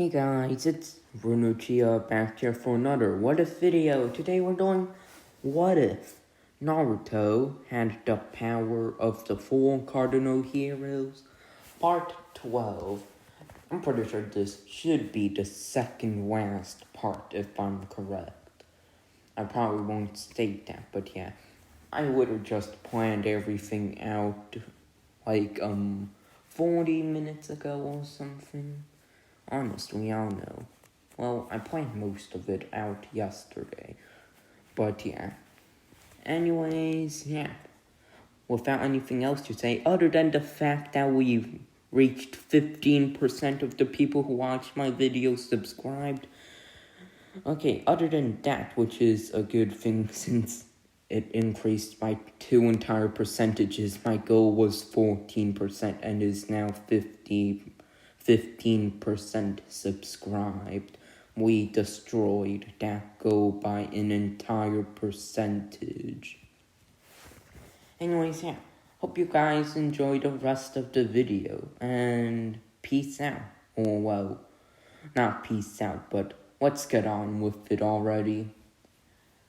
Hey guys, it's Runuchia back here for another What If video. Today we're doing What If Naruto had the power of the four cardinal heroes, part 12. I'm pretty sure this should be the second last part if I'm correct. I probably won't state that, but yeah. I would have just planned everything out like 40 minutes ago or something. Honestly, I don't know. Well, I planned most of it out yesterday. But yeah. Anyways, yeah. Without anything else to say, other than the fact that we've reached 15% of the people who watch my videos subscribed. Okay, other than that, which is a good thing since it increased by 2 entire percentages. My goal was 14% and is now 15% subscribed. We destroyed that goal by an entire percentage. Anyways, yeah. Hope you guys enjoy the rest of the video. And peace out. Or, well, not peace out, but let's get on with it already.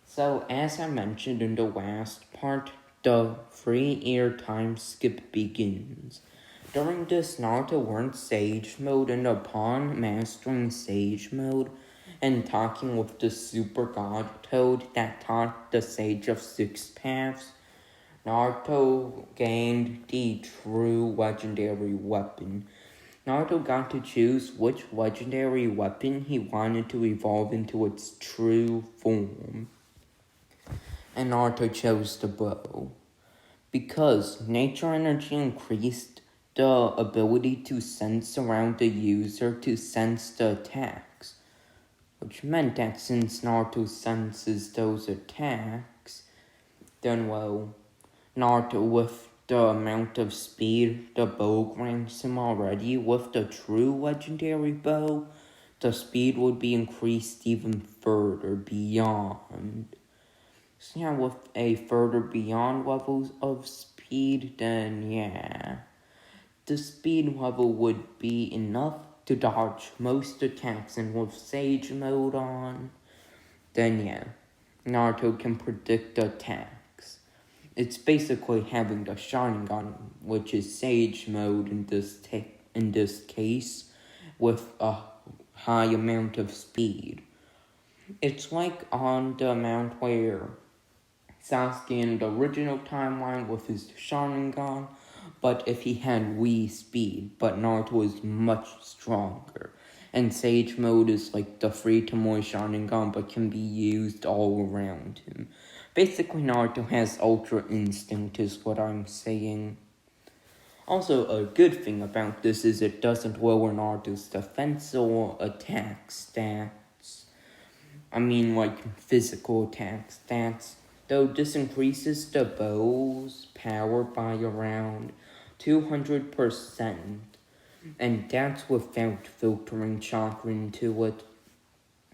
So, as I mentioned in the last part, the free airtime skip begins. During this, Naruto learned Sage Mode, and upon mastering Sage Mode and talking with the Super God Toad that taught the Sage of Six Paths, Naruto gained the true legendary weapon. Naruto got to choose which legendary weapon he wanted to evolve into its true form. And Naruto chose the bow. Because nature energy increased the ability to sense around the user to sense the attacks. Which meant that since Naruto senses those attacks, then well, Naruto with the amount of speed the bow grants him already, with the true legendary bow, the speed would be increased even further beyond. So yeah, with a further beyond levels of speed, then yeah. The speed level would be enough to dodge most attacks, and with Sage Mode on, then yeah, Naruto can predict attacks. It's basically having the Sharingan, which is Sage Mode in this case, with a high amount of speed. It's like on the amount where Sasuke in the original timeline with his Sharingan, but if he had Wii speed, but Naruto is much stronger. And Sage Mode is like the free Tomoe Sharingan, but can be used all around him. Basically, Naruto has Ultra Instinct is what I'm saying. Also, a good thing about this is it doesn't lower Naruto's defense or attack stats. I mean, like, physical attack stats. Though this increases the bow's power by around 200%, and that's without filtering chakra into it.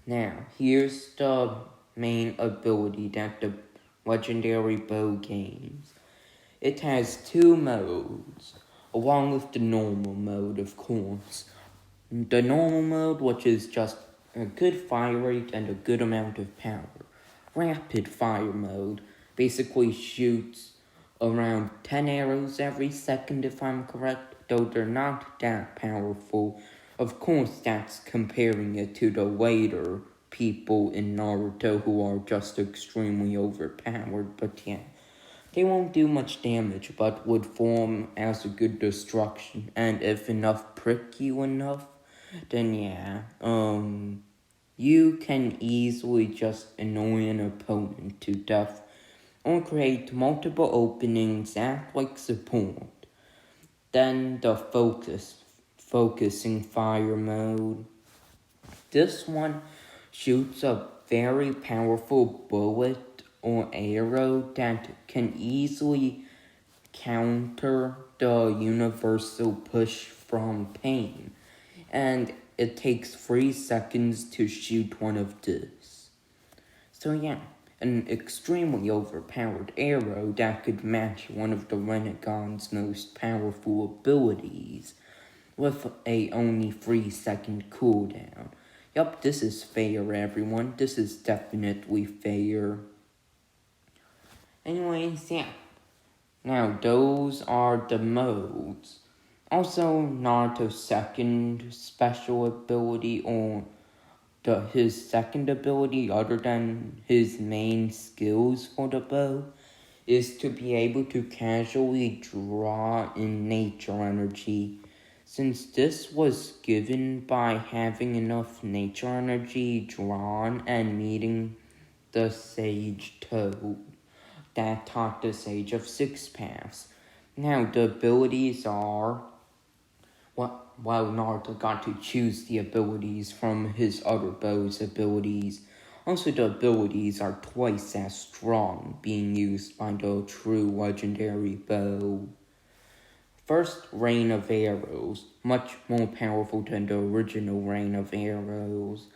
Now, here's the main ability that the legendary bow gains. It has two modes, along with the normal mode, of course. The normal mode, which is just a good fire rate and a good amount of power. Rapid fire mode basically shoots around 10 arrows every second if I'm correct, though they're not that powerful. Of course, that's comparing it to the later people in Naruto who are just extremely overpowered, but yeah. They won't do much damage, but would form as a good destruction, and if enough prick you enough, then yeah, you can easily just annoy an opponent to death or create multiple openings, act like support. Then the focusing fire mode. This one shoots a very powerful bullet or arrow that can easily counter the universal push from pain. And it takes 3 seconds to shoot one of this. So yeah, an extremely overpowered arrow that could match one of the Renegon's most powerful abilities. with a only 3-second cooldown. Yup, this is fair, everyone. This is definitely fair. Anyways, yeah. Now, those are the modes. Also, Naruto's second special ability, or his second ability other than his main skills for the bow, is to be able to casually draw in nature energy. Since this was given by having enough nature energy drawn and meeting the Sage Toad that taught the Sage of Six Paths. Now, the abilities are... Well, Naruto got to choose the abilities from his other bow's abilities. Also, the abilities are twice as strong, being used by the true legendary bow. First, Rain of Arrows, much more powerful than the original Rain of Arrows.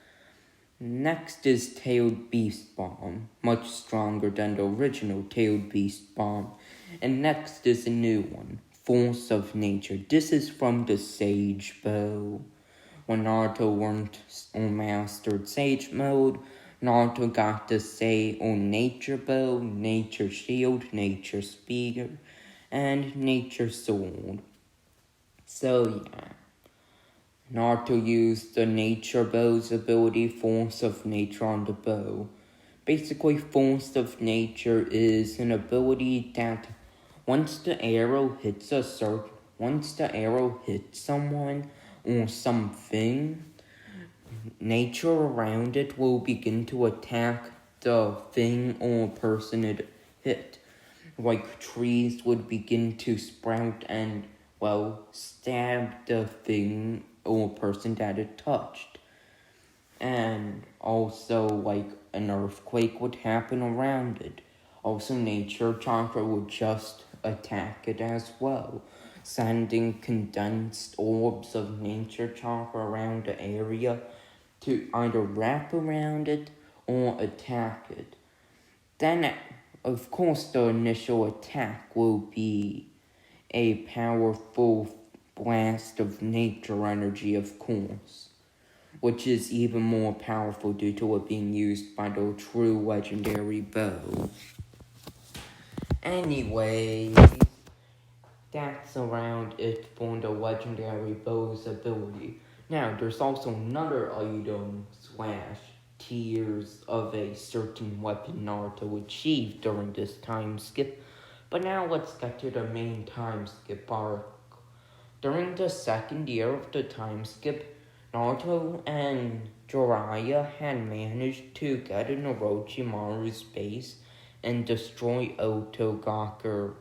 Next is Tailed Beast Bomb, much stronger than the original Tailed Beast Bomb. And next is a new one, Force of Nature. This is from the Sage Bow. When Naruto learned or mastered Sage Mode, Naruto got to say on Nature Bow, Nature Shield, Nature Spear, and Nature Sword. So yeah. Naruto used the Nature Bow's ability, Force of Nature, on the bow. Basically, Force of Nature is an ability that once the arrow hits someone or something, nature around it will begin to attack the thing or person it hit. Like trees would begin to sprout and, stab the thing or person that it touched. And also, an earthquake would happen around it. Also, nature chakra would just attack it as well, sending condensed orbs of nature chakra around the area to either wrap around it or attack it. Then, of course, the initial attack will be a powerful blast of nature energy, of course, which is even more powerful due to it being used by the true legendary bow. Anyway, that's around it for the legendary bow's ability. Now, there's also another item / tiers of a certain weapon Naruto achieved during this time skip. But now let's get to the main time skip arc. During the second year of the time skip, Naruto and Jiraiya had managed to get in Orochimaru's base and destroy Otogake,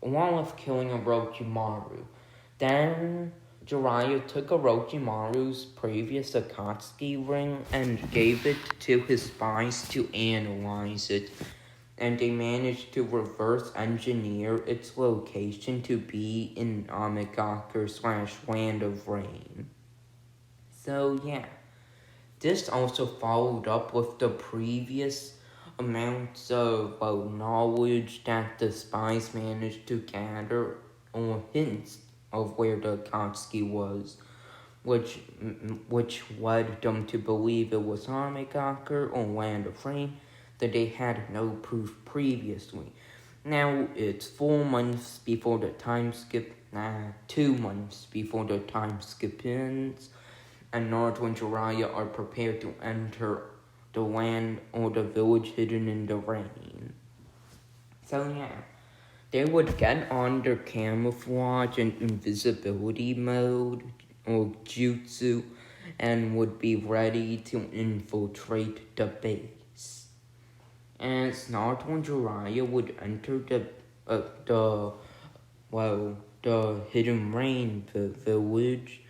along with killing Orochimaru. Then Jiraiya took Orochimaru's previous Akatsuki ring and gave it to his spies to analyze it, and they managed to reverse engineer its location to be in Amigake / Land of Rain. So yeah, this also followed up with the previous amounts of knowledge that the spies managed to gather, or hints of where the Akatsuki was, which led them to believe it was Amigake or Land of Rain, that they had no proof previously. Now it's 4 months before the time skip, 2 months before the time skip ends, and Naruto and Jiraiya are prepared to enter the land or the village hidden in the rain. So yeah, they would get on their camouflage and invisibility mode, or jutsu, and would be ready to infiltrate the base. As Naruto and Jiraiya would enter the hidden rain village,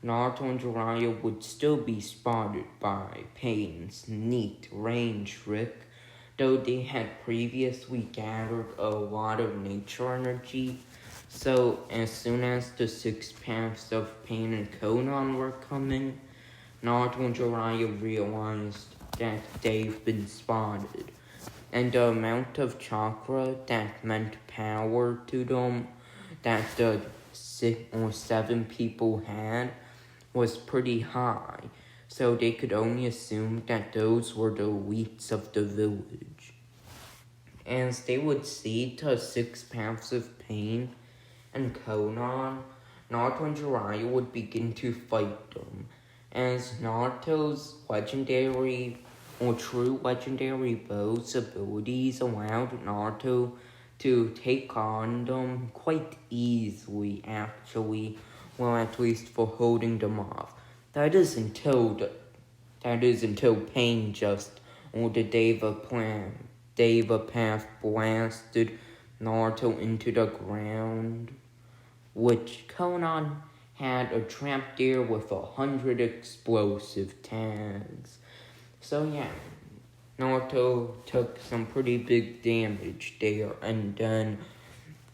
Naruto and Jiraiya would still be spotted by Pain's neat rain trick, though they had previously gathered a lot of nature energy. So as soon as the 6 paths of Pain and Konan were coming, Naruto and Jiraiya realized that they've been spotted, and the amount of chakra that meant power to them, that the 6 or 7 people had was pretty high, so they could only assume that those were the elites of the village. As they would see to 6 paths of pain and Conan, Naruto and Jiraiya would begin to fight them, as Naruto's legendary or true legendary bow's abilities allowed Naruto to take on them quite easily, actually, well, at least for holding them off. That is until Pain just, or the Deva Path blasted Naruto into the ground, which Conan had a trap there with 100 explosive tags. So yeah, Naruto took some pretty big damage there, and then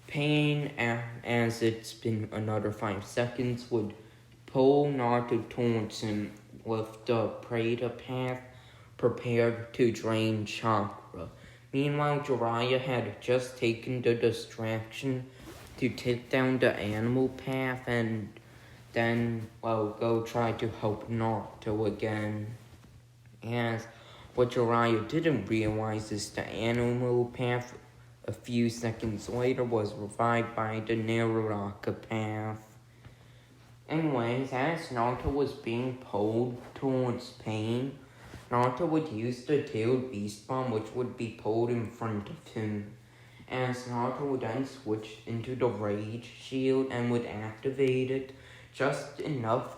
Pain, as it's been another 5 seconds, would pull Naruto towards him with the Preta Path prepared to drain chakra. Meanwhile, Jiraiya had just taken the distraction to take down the animal path and then, go try to help Naruto again. As what Jiraiya didn't realize is the animal path a few seconds later was revived by the Naruto path. Anyways, as Naruto was being pulled towards Pain, Naruto would use the tailed beast bomb, which would be pulled in front of him. As Naruto would then switch into the rage shield and would activate it just enough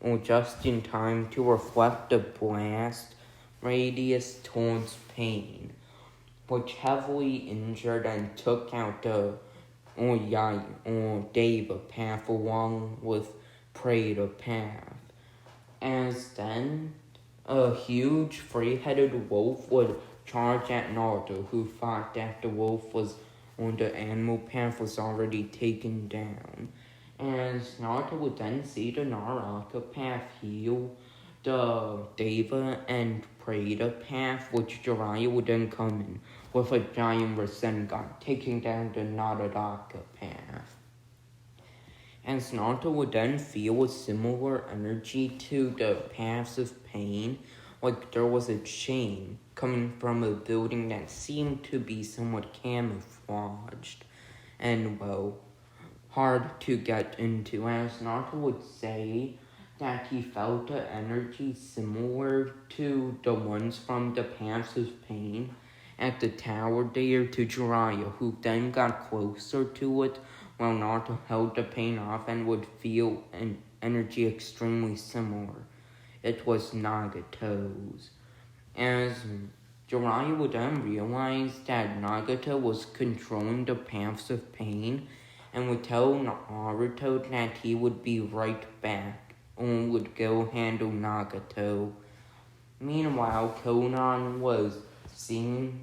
or just in time to reflect the blast radius towards Pain, which heavily injured and took out the Deva Path along with Preta Path. As then, a huge 3-headed wolf would charge at Naruto, who thought that the wolf was on the animal path was already taken down. As Naruto would then see the Naruto path heal the Deva and Preta Path, which Jiraiya would then come in with a giant Rasengan, taking down the Naruto path. As Naruto would then feel a similar energy to the paths of pain, like there was a chain coming from a building that seemed to be somewhat camouflaged and, hard to get into. As Naruto would say that he felt the energy similar to the ones from the paths of pain at the tower there to Jiraiya, who then got closer to it while Naruto held the pain off and would feel an energy extremely similar. It was Nagato's. As Jiraiya would then realize that Nagato was controlling the paths of pain and would tell Naruto that he would be right back or would go handle Nagato. Meanwhile, Conan was seeing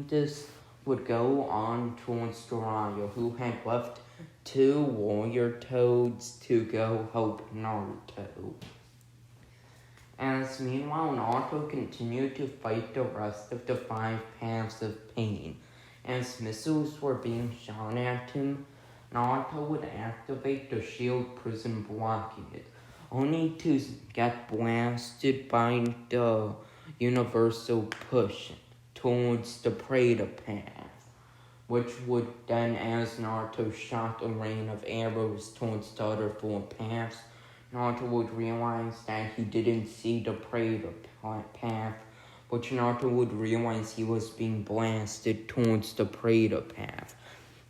this would go on towards Jiraiya, who had left 2 warrior toads to go help Naruto. As meanwhile, Naruto continued to fight the rest of the 5 paths of pain. As missiles were being shot at him, Naruto would activate the shield prison blocking it, only to get blasted by the universal push towards the Preta Path, which would then, as Naruto shot a rain of arrows towards the other 4 paths, Naruto would realize that he didn't see the Preta Path, which Naruto would realize he was being blasted towards the Preta Path.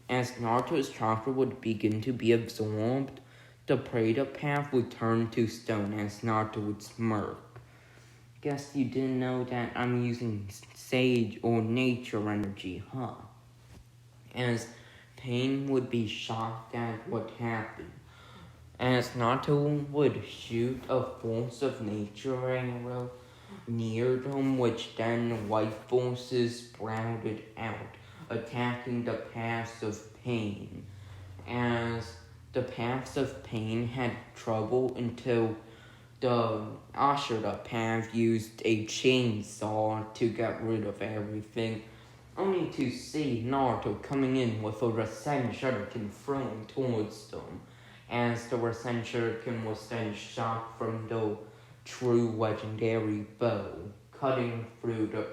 As Naruto's chakra would begin to be absorbed, the Preta Path would turn to stone as Naruto would smirk. Guess you didn't know that I'm using sage or nature energy, huh? As Pain would be shocked at what happened. As Naruto would shoot a force of nature arrow near them, which then life forces sprouted out, attacking the paths of pain. As the paths of pain had trouble until the Ashura path used a chainsaw to get rid of everything, only to see Naruto coming in with a Rasen Shuriken thrown towards them, as the Rasen Shuriken was then shot from the true legendary bow, cutting through the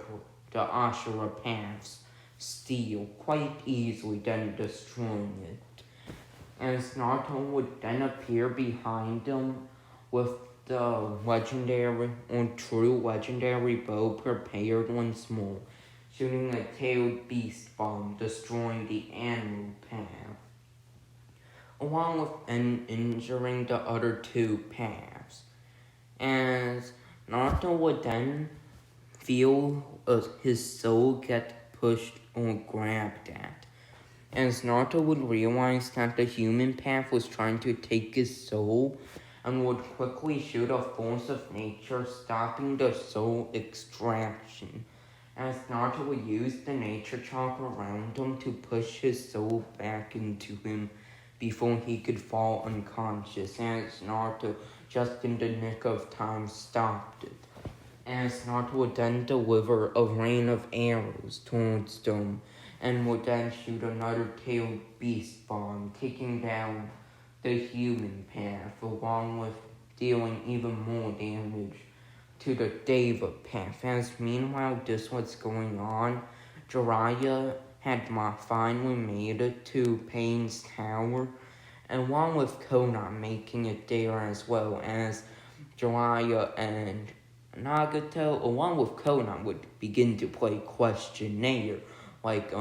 Ashura Path's steel quite easily, then destroying it. As Naruto would then appear behind them with the legendary or true legendary bow prepared once more, shooting a tailed beast bomb, destroying the animal path, along with injuring the other two paths. As Naruto would then feel his soul get pushed or grabbed at. As Naruto would realize that the human path was trying to take his soul, and would quickly shoot a force of nature, stopping the soul extraction. As Naruto would use the nature chalk around him to push his soul back into him before he could fall unconscious, as Naruto, just in the nick of time, stopped it. As Naruto would then deliver a rain of arrows towards them, and would then shoot another tailed beast bomb, taking down the human path, along with dealing even more damage to the Deva path. As meanwhile this was going on, Jiraiya had finally made it to Pain's Tower, and along with Konan making it there as well, as Jiraiya and Nagato, along with Konan, would begin to play questionnaire, like,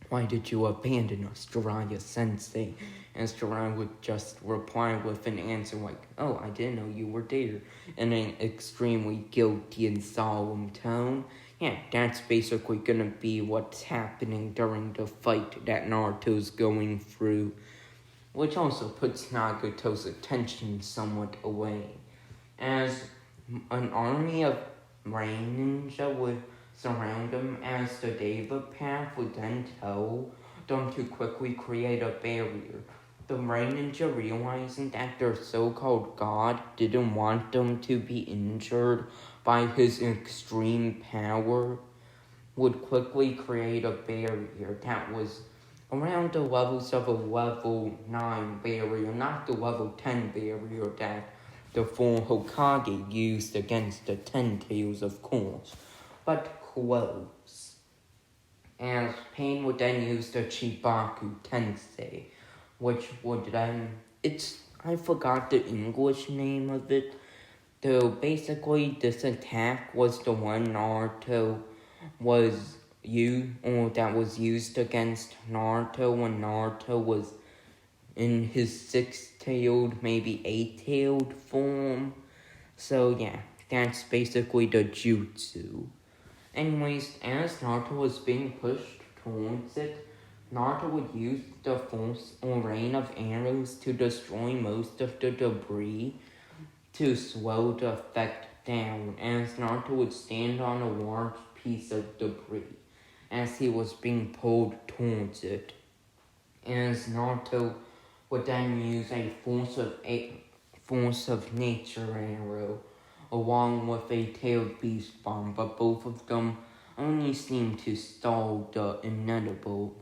why did you abandon us, Jiraiya-sensei? As Jiraiya would just reply with an answer like, oh, I didn't know you were there, in an extremely guilty and solemn tone. Yeah, that's basically gonna be what's happening during the fight that Naruto's going through, which also puts Nagato's attention somewhat away, as an army of rain ninja would surround him, as the Deva path would then tell them to quickly create a barrier. The rain ninja, realizing that their so-called god didn't want them to be injured by his extreme power, would quickly create a barrier that was around the levels of a level 9 barrier, not the level 10 barrier that the 4 Hokage used against the 10 Tails, of course, but close. As Pain would then use the Chibaku Tensei, which would then, I forgot the English name of it, though basically this attack was the one Naruto was that was used against Naruto when Naruto was in his 6-tailed, maybe 8-tailed form. So yeah, that's basically the jutsu. Anyways, as Naruto was being pushed towards it, Naruto would use the force or rain of arrows to destroy most of the debris to slow the effect down, as Naruto would stand on a large piece of debris as he was being pulled towards it. As Naruto would then use a force of nature arrow along with a tailed beast bomb, but both of them only seemed to stall the inevitable,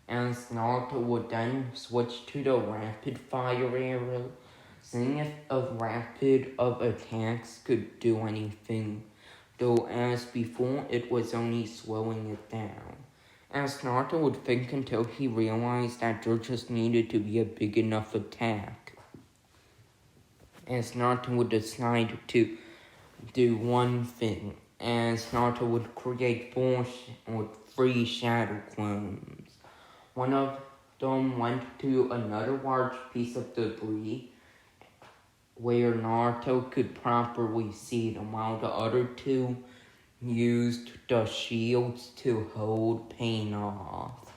as Naruto would then switch to the rapid fire arrow, seeing if a rapid of attacks could do anything, though as before it was only slowing it down. As Naruto would think until he realized that there just needed to be a big enough attack. As Naruto would decide to do one thing, as Naruto would create 3 shadow clones. One of them went to another large piece of debris where Naruto could properly see them, while the other 2 used the shields to hold Pain off.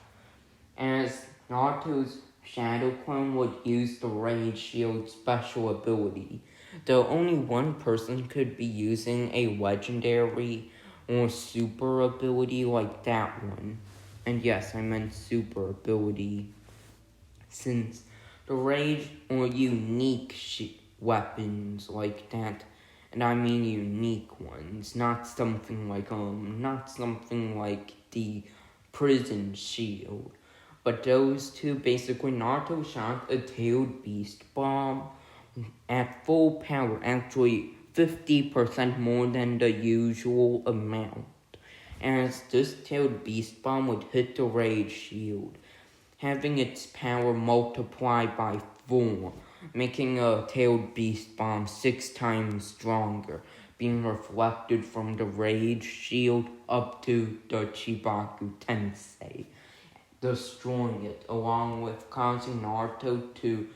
As Naruto's Shadow Clone would use the Rage Shield special ability, though only one person could be using a legendary or super ability like that one. And yes, I meant super ability, since the Rage or unique weapons like that And I mean unique ones, not something like the prison shield. But those two, basically Naruto shot a tailed beast bomb at full power, actually 50% more than the usual amount. As this tailed beast bomb would hit the rage shield, having its power multiplied by 4, making a tailed beast bomb 6 times stronger, being reflected from the rage shield up to the Chibaku Tensei, destroying it, along with causing Naruto to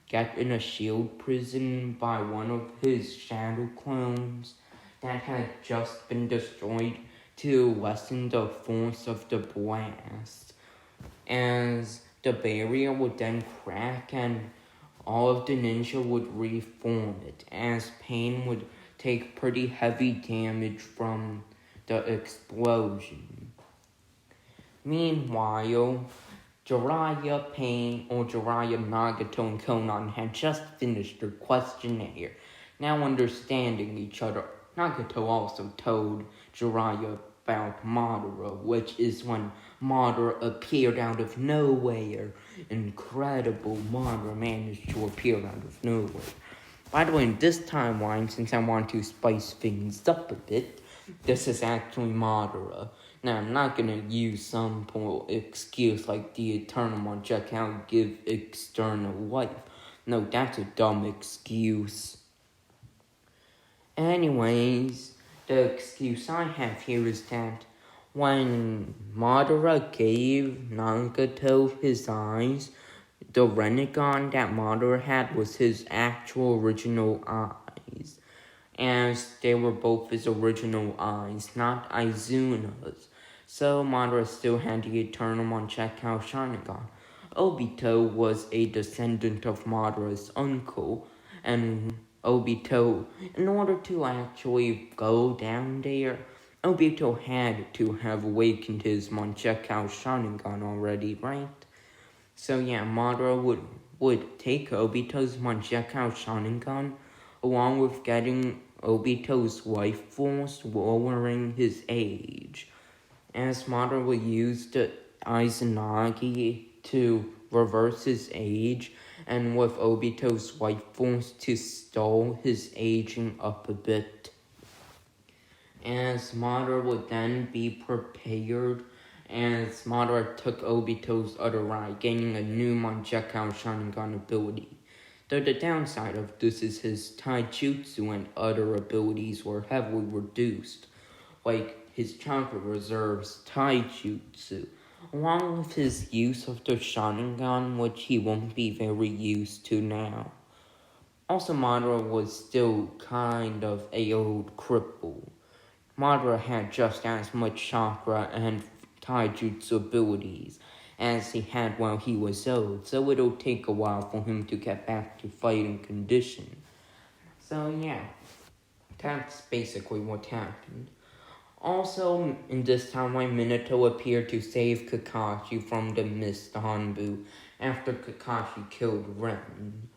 get in a shield prison by one of his shadow clones that had just been destroyed to lessen the force of the blast. As the barrier would then crack and all of the ninja would reform it, as Pain would take pretty heavy damage from the explosion. Meanwhile, Jiraiya, Pain, or Jiraiya, Nagato, and Konan had just finished their questionnaire. Now understanding each other, Nagato also told Jiraiya about Madara, which is when Madara appeared out of nowhere. Incredible, Madara managed to appear out of nowhere. By the way, in this timeline, since I want to spice things up a bit, this is actually Madara. Now, I'm not gonna use some excuse like the Eternal One check out give external life. No, that's a dumb excuse. Anyways, the excuse I have here is that when Madara gave Nagato his eyes, the Renegon that Madara had was his actual original eyes, as they were both his original eyes, not Aizuna's. So Madara still had the Eternal One Chekao Sharingan. Obito was a descendant of Madara's uncle, and Obito, in order to actually go down there, Obito had to have awakened his Manchekao Sharingan already, right? So yeah, Madara would take Obito's Manchekao Sharingan, along with getting Obito's life force, lowering his age. As Madara would use the Izanagi to reverse his age, and with Obito's life force to stall his aging up a bit. As Madara would then be prepared, as Madara took Obito's other eye, gaining a new Manchekao Sharingan ability. Though the downside of this is his taijutsu and other abilities were heavily reduced, like his chakra reserves taijutsu, along with his use of the Sharingan, which he won't be very used to now. Also, Madara was still kind of a old cripple. Madara had just as much chakra and taijutsu abilities as he had while he was old, so it'll take a while for him to get back to fighting condition. So yeah, that's basically what happened. Also, in this timeline, Minato appeared to save Kakashi from the Mist Hanbu after Kakashi killed Ren.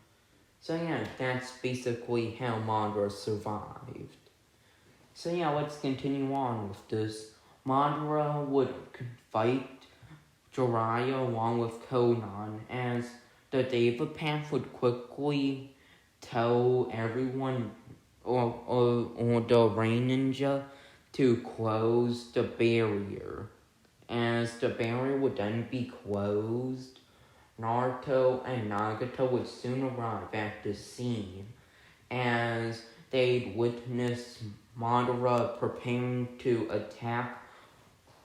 So yeah, that's basically how Madara survived. So yeah, let's continue on with this. Madara would fight Jiraiya along with Konan, as the Deva Path would quickly tell everyone or the Rain Ninja to close the barrier. As the barrier would then be closed, Naruto and Nagato would soon arrive at the scene, as they'd witness Madara preparing to attack,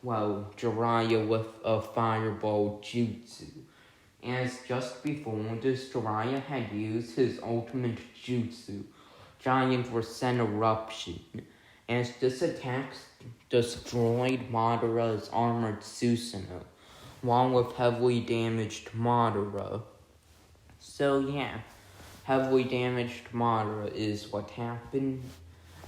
Jiraiya with a fireball jutsu. As just before this, Jiraiya had used his ultimate jutsu, Giant Recent Eruption, as this attack destroyed Madara's armored Susanoo, along with heavily damaged Madara. So yeah, heavily damaged Madara is what happened,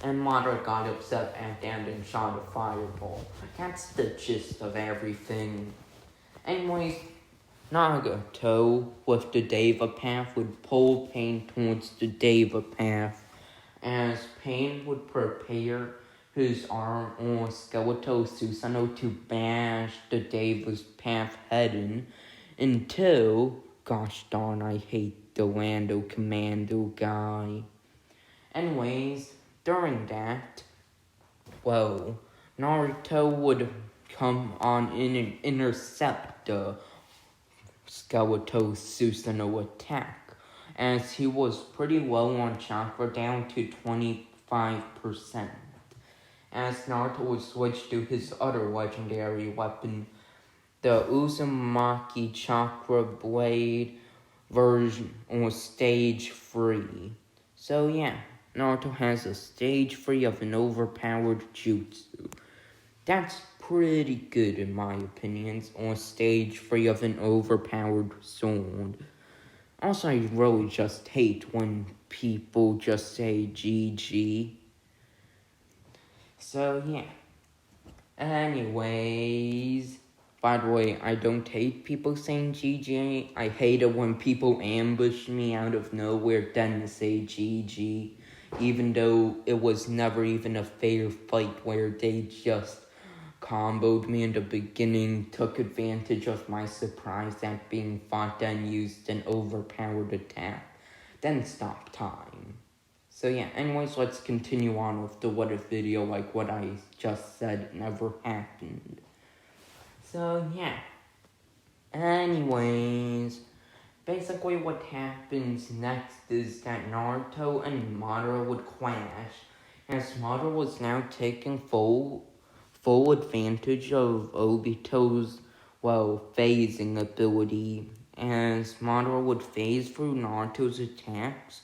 and Madara got upset at that and shot a fireball. That's the gist of everything. Anyways, Nagato with the Deva Path would pull Pain towards the Deva Path, as Pain would prepare his arm on Skeletal Susanoo to bash the Davis path head in until, gosh darn, I hate the Lando Commando guy. Anyways, during that, Naruto would come on in and intercept the Skeletal Susanoo attack, as he was pretty low on chakra, down to 25%. As Naruto would switch to his other legendary weapon, the Uzumaki Chakra Blade version on stage 3. So yeah, Naruto has a stage 3 of an overpowered jutsu. That's pretty good in my opinions on stage 3 of an overpowered sword. Also, I really just hate when people just say GG. So yeah. Anyways, by the way, I don't hate people saying GG. I hate it when people ambush me out of nowhere then say GG. Even though it was never even a fair fight where they just comboed me in the beginning, took advantage of my surprise at being fought, then used an overpowered attack, then stopped time. So yeah, anyways, let's continue on with the what if video, like what I just said never happened. So yeah, anyways, basically what happens next is that Naruto and Madara would clash, as Madara was now taking full advantage of Obito's, phasing ability, as Madara would phase through Naruto's attacks.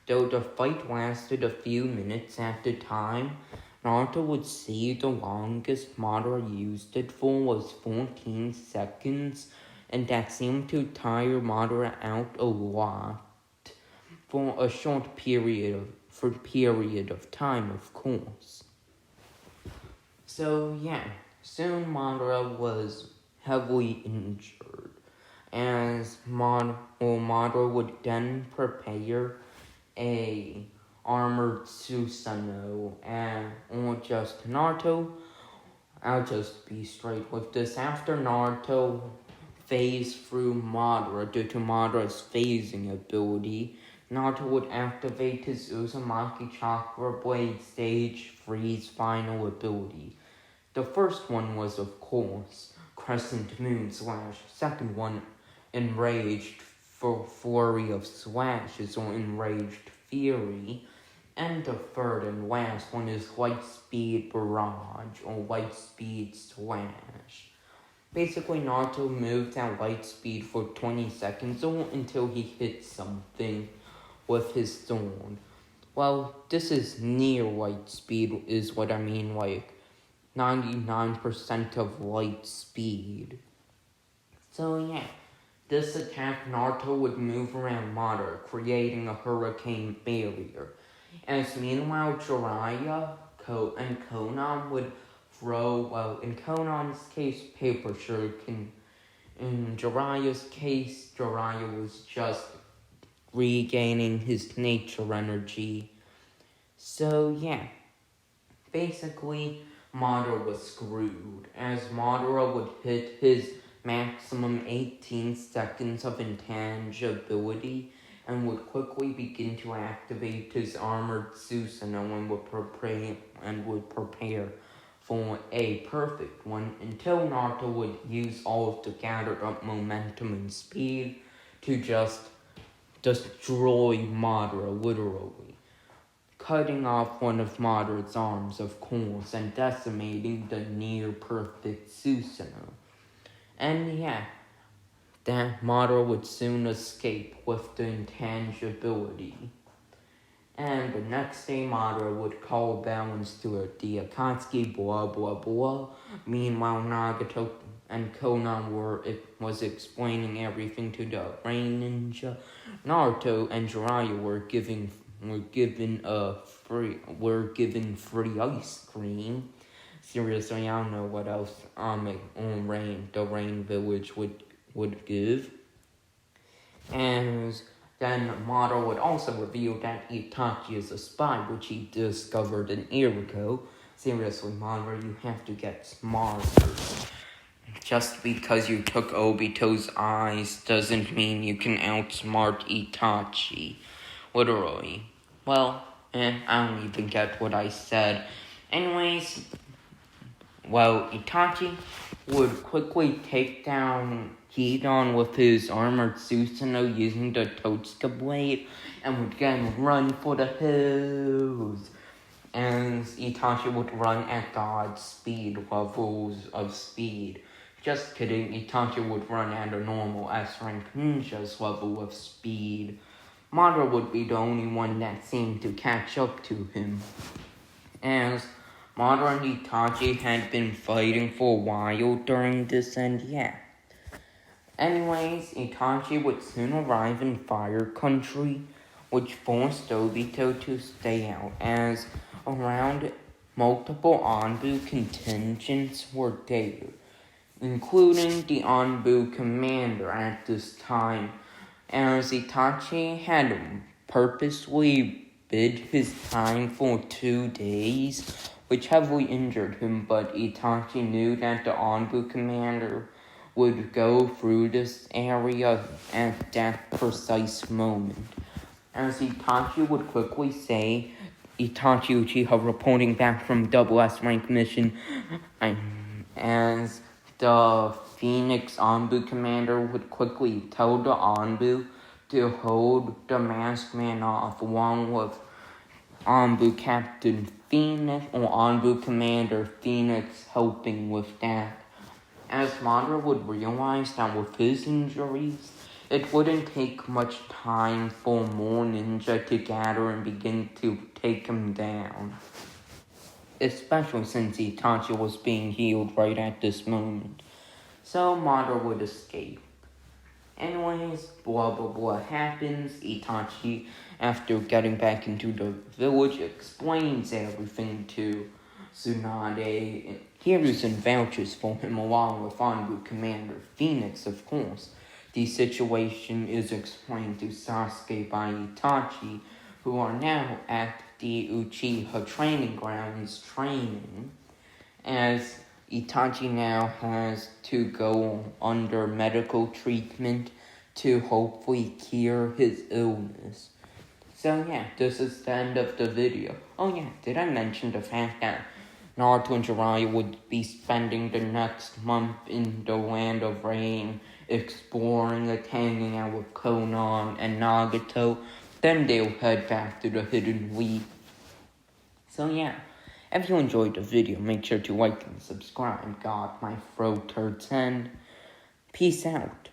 Though the fight lasted a few minutes at the time, Naruto would see the longest Madara used it for was 14 seconds, and that seemed to tire Madara out a lot for a short period of time, of course. So yeah, soon Madara was heavily injured, as Madara would then prepare a armored Susanoo, or just Naruto. I'll just be straight with this. After Naruto phased through Madara due to Madara's phasing ability, Naruto would activate his Uzumaki Chakra Blade Stage 3's final ability. The first one was, of course, Crescent Moon Slash. Second one, Enraged Flurry of Slashes, or Enraged Fury. And the third and last one is Light Speed Barrage, or Light Speed Slash. Basically, Naruto moves at light speed for 20 seconds until he hits something with his sword. Well, this is near light speed is what I mean, like 99% of light speed. So yeah, this attack Naruto would move around Madara, creating a hurricane barrier. As meanwhile, Jiraiya and Konan would throw, in Konan's case, paper shuriken. In Jiraiya's case, Jiraiya was just regaining his nature energy. So yeah, basically, Madara was screwed, as Madara would hit his maximum 18 seconds of intangibility and would quickly begin to activate his armored Susanoo and would prepare for a perfect one until Naruto would use all of the gathered up momentum and speed to just destroy Madara, literally. Cutting off one of Madara's arms, of course, and decimating the near-perfect Susanoo. And yeah, that Madara would soon escape with the intangibility. And the next day, Madara would call balance to the Akatsuki, blah blah blah. Meanwhile, Nagato and Konan was explaining everything to the Rain Ninja. Naruto and Jiraiya were given free ice cream. Seriously, I don't know what else the Rain Village would give. And Then Madara would also reveal that Itachi is a spy, which he discovered an year ago. Seriously, Madara, you have to get smarter. Just because you took Obito's eyes doesn't mean you can outsmart Itachi. Literally. Well, I don't even get what I said. Anyways, Itachi would quickly take down Hidan with his armored Susanoo using the Totsuka blade and would again run for the hills. And Itachi would run at God's speed levels of speed. Just kidding, Itachi would run at a normal S-rank ninja's level of speed. Madara would be the only one that seemed to catch up to him. As Madara and Itachi had been fighting for a while during this, and yeah. Anyways, Itachi would soon arrive in Fire Country, which forced Obito to stay out, as around multiple Anbu contingents were there, including the Anbu commander at this time, as Itachi had purposely bid his time for 2 days, which heavily injured him, but Itachi knew that the Anbu commander would go through this area at that precise moment. As Itachi would quickly say, Itachi Uchiha reporting back from double S rank mission, as the Phoenix Anbu commander would quickly tell the Anbu to hold the masked man off, along with Anbu Captain Phoenix or Anbu Commander Phoenix helping with that. As Madara would realize that with his injuries, it wouldn't take much time for more ninja to gather and begin to take him down. Especially since Itachi was being healed right at this moment. So Madara would escape. Anyways, blah blah blah happens. Itachi, after getting back into the village, explains everything to Tsunade. Hiruzen vouches for him along with Anbu Commander Phoenix, of course. The situation is explained to Sasuke by Itachi, who are now at the Uchiha training grounds training, as Itachi now has to go under medical treatment to hopefully cure his illness. So yeah, this is the end of the video. Oh yeah, did I mention the fact that Naruto and Jiraiya would be spending the next month in the Land of Rain, exploring and hanging out with Konan and Nagato. Then they'll head back to the Hidden Leaf. So yeah, if you enjoyed the video, make sure to like and subscribe. God, my throat hurts, and peace out.